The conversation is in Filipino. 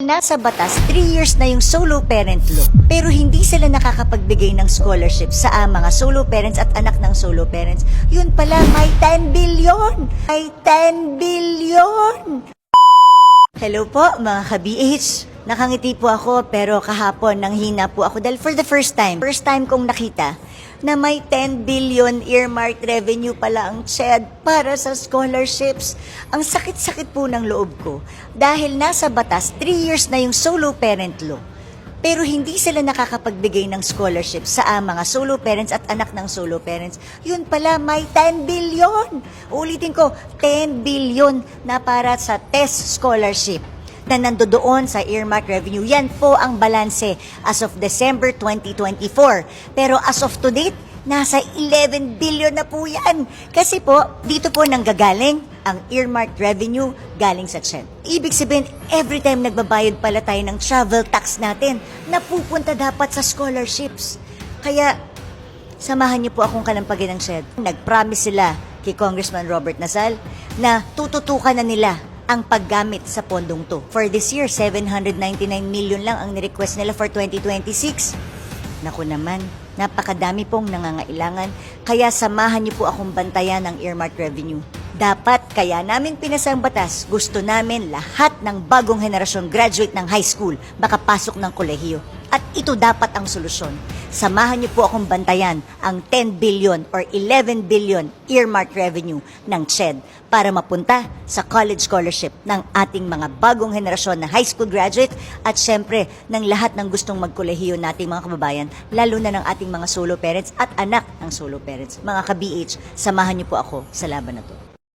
nasa batas, 3 years na yung solo parent law. Pero hindi sila nakakapagbigay ng scholarship sa mga solo parents at anak ng solo parents. Yun pala, may 10 billion! May 10 billion! Hello po mga ka-BH. Nakangiti po ako pero kahapon nanghina po ako dahil for the first time kong nakita na may 10 billion earmarked revenue pala ang CHED para sa scholarships. Ang sakit-sakit po ng loob ko dahil nasa batas 3 years na yung solo parent law. Pero hindi sila nakakapagbigay ng scholarship sa mga solo parents at anak ng solo parents. Yun pala, may 10 billion! Ulitin ko, 10 billion na para sa TESS scholarship na nandoon sa earmark revenue. Yan po ang balanse as of December 2024. Pero as of to date, nasa 11 billion na po yan. Kasi po, dito po nanggagaling ang earmarked revenue galing sa CHED. Ibig sabihin, every time nagbabayad pala tayo ng travel tax natin, napupunta dapat sa scholarships. Kaya, samahan niyo po akong kalampagin ng CHED. Nag-promise sila kay Congressman Robert Nasal na tututukan na nila ang paggamit sa pondong to. For this year, 799 million lang ang nirequest nila for 2026. Naku naman, napakadami pong nangangailangan. Kaya samahan niyo po akong bantayan ng earmark revenue. Dapat kaya namin pinasang batas, gusto namin lahat ng bagong henerasyon graduate ng high school, makapasok ng kolehiyo. At ito dapat ang solusyon. Samahan niyo po akong bantayan ang 10 billion or 11 billion earmark revenue ng CHED para mapunta sa college scholarship ng ating mga bagong henerasyon na high school graduate at syempre ng lahat ng gustong magkolehiyo nating mga kababayan, lalo na ng ating mga solo parents at anak ng solo parents. Mga ka-BH, samahan niyo po ako sa laban na to.